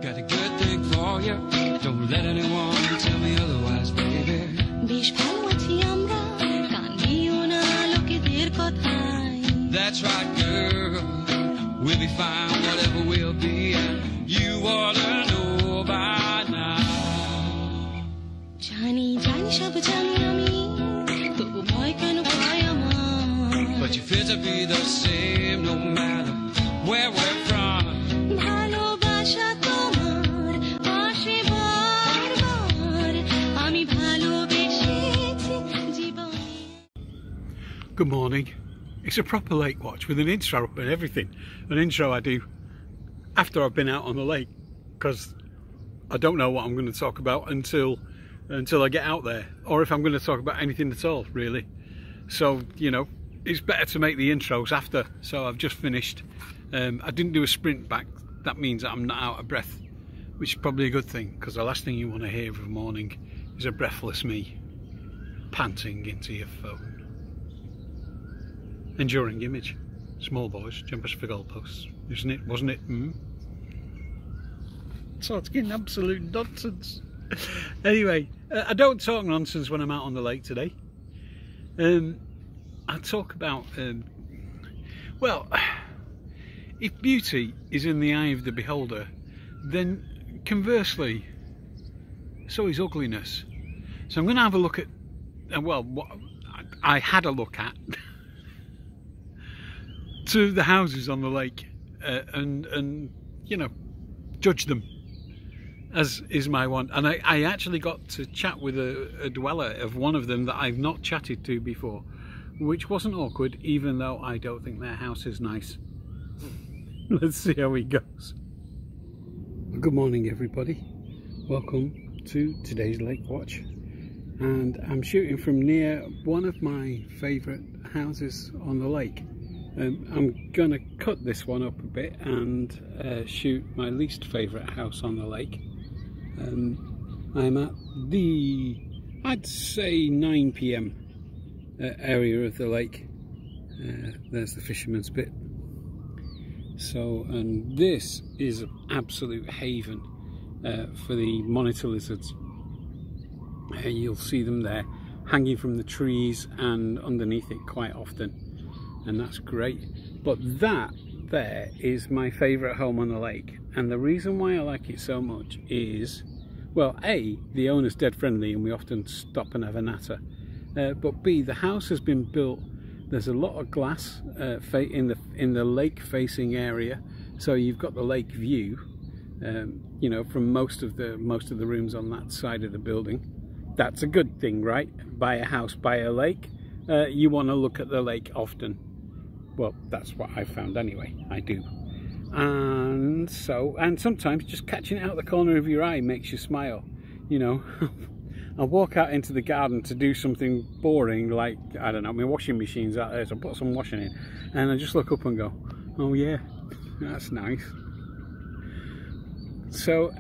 Got a good thing for you. Don't let anyone tell me otherwise, baby. That's right, girl. We'll be fine, whatever we'll be, and you ought to know by now. But you feel to be the same no matter where we're from. Good morning. It's a proper lake watch with an intro and everything. An intro I do after I've been out on the lake, because I don't know what I'm going to talk about until I get out there, or if I'm going to talk about anything at all, really. So, you know, it's better to make the intros after. So I've just finished. I didn't do a sprint back. That means that I'm not out of breath, which is probably a good thing, because the last thing you want to hear of a morning is a breathless me panting into your phone. Enduring image. Small boys, jumpers for goalposts, isn't it? Wasn't it? Talking absolute nonsense. Anyway, I don't talk nonsense when I'm out on the lake today. I talk about, well, if beauty is in the eye of the beholder, then conversely, so is ugliness. So I'm going to have a look at, well, what I had a look at, to the houses on the lake, and you know, judge them, as is my want. And I actually got to chat with a dweller of one of them that I've not chatted to before, which wasn't awkward, even though I don't think their house is nice. Let's see how it goes. Good morning, everybody. Welcome to today's Lake Watch, and I'm shooting from near one of my favourite houses on the lake. I'm gonna cut this one up a bit and shoot my least favourite house on the lake. I'm at the, I'd say 9 PM area of the lake. There's the fisherman's bit. So, and this is an absolute haven for the monitor lizards. You'll see them there hanging from the trees and underneath it quite often, and that's great. But that there is my favourite home on the lake, and the reason why I like it so much is, well, A, the owner's dead friendly and we often stop and have a natter, but B, the house has been built, there's a lot of glass in the lake facing area, so you've got the lake view, you know, from most of the rooms on that side of the building. That's a good thing, right? Buy a house by a lake, you want to look at the lake often. Well, that's what I found anyway. I do. And so, and sometimes just catching it out the corner of your eye makes you smile, you know. I'll walk out into the garden to do something boring, like, I don't know, my washing machine's out there, so I put some washing in, and I just look up and go, oh yeah, that's nice. So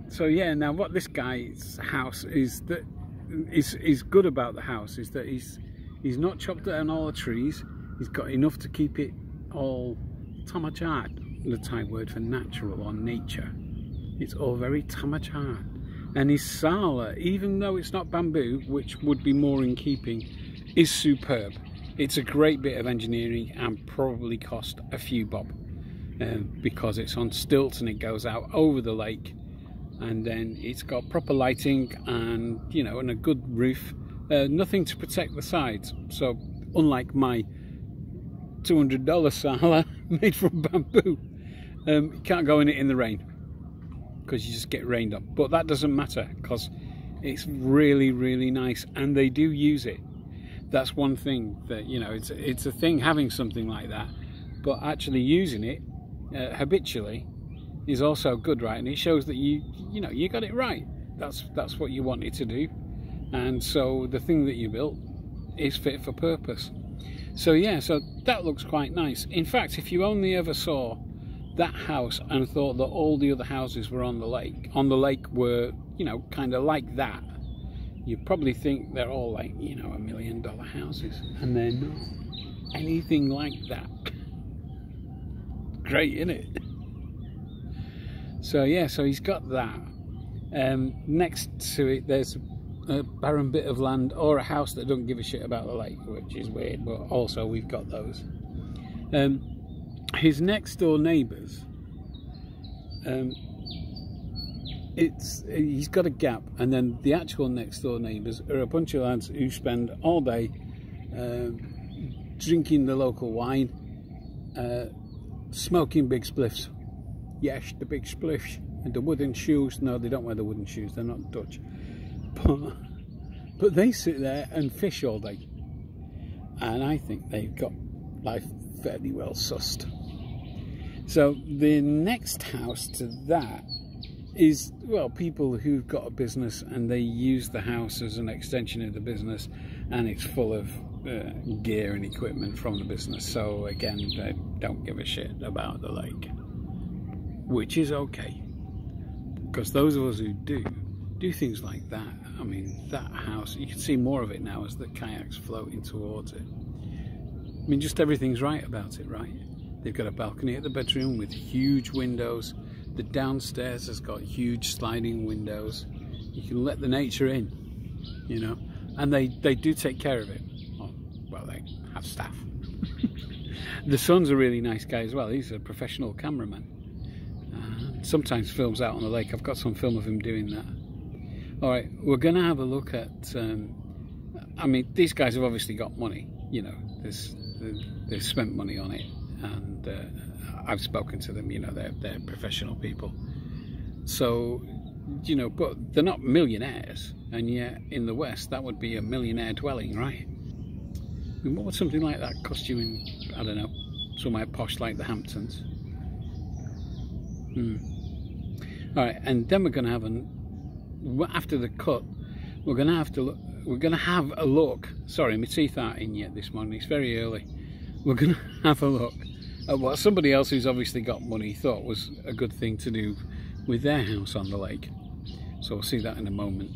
so yeah, now what this guy's house is that is good about the house is that he's not chopped down all the trees. He's got enough to keep it all tamachard, the Thai word for natural or nature. It's all very tamachard. And his sala, even though it's not bamboo, which would be more in keeping, is superb. It's a great bit of engineering and probably cost a few bob, because it's on stilts and it goes out over the lake, and then it's got proper lighting and, you know, and a good roof, nothing to protect the sides. So unlike my $200 sala made from bamboo, you can't go in it in the rain because you just get rained on. But that doesn't matter because it's really, really nice, and they do use it. That's one thing that, you know, it's a thing having something like that, but actually using it habitually is also good, right? And it shows that you know, you got it right. That's what you wanted to do, and so the thing that you built is fit for purpose. So yeah, so that looks quite nice. In fact, if you only ever saw that house and thought that all the other houses were on the lake were, you know, kind of like that, you'd probably think they're all like, you know, $1 million houses, and they're not anything like that. Great, isn't it? So yeah, so he's got that. Next to it, there's a barren bit of land or a house that doesn't give a shit about the lake, which is weird, but also we've got those. His next door neighbours, he's got a gap, and then the actual next door neighbours are a bunch of lads who spend all day drinking the local wine, smoking big spliffs. Yes, the big spliffs. And the wooden shoes. No, they don't wear the wooden shoes, they're not Dutch. But they sit there and fish all day. And I think they've got life fairly well sussed. So the next house to that is, well, people who've got a business and they use the house as an extension of the business, and it's full of gear and equipment from the business. So again, they don't give a shit about the lake, which is okay, because those of us who do things like that, I mean, that house, you can see more of it now as the kayaks floating towards it. I mean, just everything's right about it, right? They've got a balcony at the bedroom with huge windows. The downstairs has got huge sliding windows. You can let the nature in, you know, and they do take care of it. Well, they have staff. The son's a really nice guy as well. He's a professional cameraman. Sometimes films out on the lake. I've got some film of him doing that. Alright, we're going to have a look at, I mean, these guys have obviously got money, you know, they've spent money on it, and I've spoken to them, you know, they're professional people. So, you know, but they're not millionaires, and yet in the West that would be a millionaire dwelling, right? I mean, what would something like that cost you in, I don't know, somewhere posh like the Hamptons? Alright, and then we're going to have after the cut, we're going to have a look. Sorry, my teeth aren't in yet this morning, it's very early. We're going to have a look at what somebody else who's obviously got money thought was a good thing to do with their house on the lake. So we'll see that in a moment.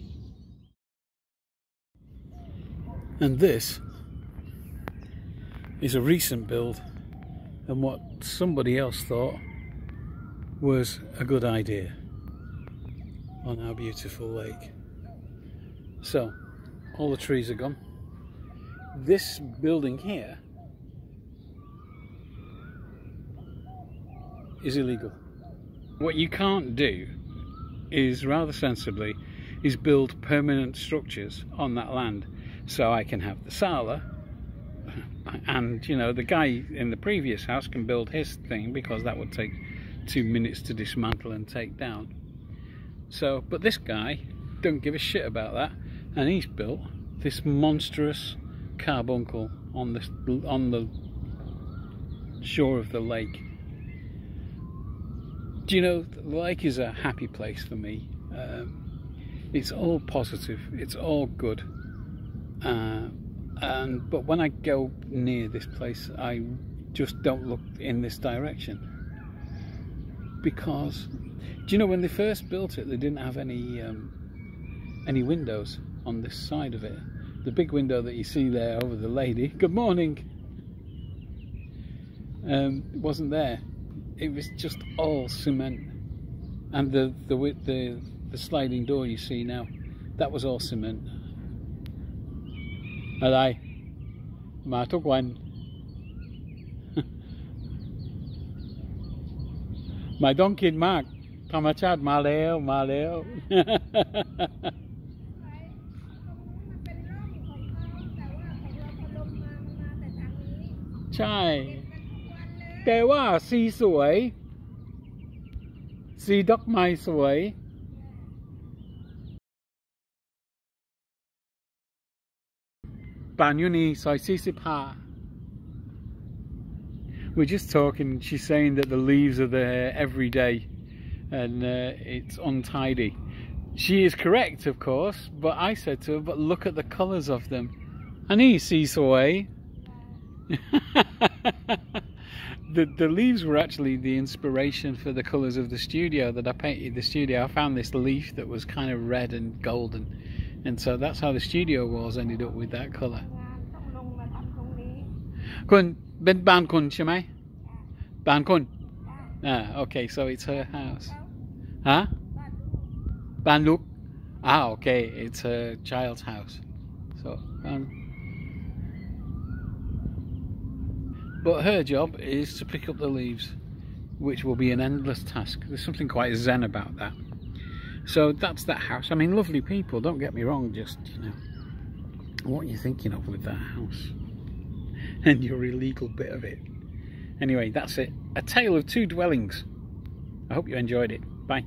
And this is a recent build, and what somebody else thought was a good idea on our beautiful lake. So all the trees are gone. This building here is illegal. What you can't do is, rather sensibly, is build permanent structures on that land. So I can have the sala, and you know, the guy in the previous house can build his thing, because that would take 2 minutes to dismantle and take down. So, but this guy don't give a shit about that, and he's built this monstrous carbuncle on the shore of the lake. Do you know, the lake is a happy place for me. It's all positive, it's all good, but when I go near this place, I just don't look in this direction. Because, do you know, when they first built it, they didn't have any windows on this side of it. The big window that you see there over the lady, good morning, wasn't there. It was just all cement, and the sliding door you see now, that was all cement. Alright, màทุกวัน ไม่ต้องคิดมากธรรมชาติมาแล้วมาแล้ว ใช่แต่ว่าสีสวยสีดอกไม้สวยบ้านอยู่นี่ซอย45. We're just talking, she's saying that the leaves are there every day and it's untidy. She is correct, of course, but I said to her, but look at the colours of them. And he sees away. The leaves were actually the inspiration for the colours of the studio that I painted the studio. I found this leaf that was kind of red and golden, and so that's how the studio walls ended up with that colour. คุณเป็นบ้านคุณใช่ไหมบ้านคุณ okay, so it's her house. Huh? Banduk. Ah, okay. It's a child's house. So, but her job is to pick up the leaves, which will be an endless task. There's something quite zen about that. So that's that house. I mean, lovely people, don't get me wrong, just, you know, what are you thinking of with that house? And your illegal bit of it. Anyway, that's it. A tale of two dwellings. I hope you enjoyed it. Bye.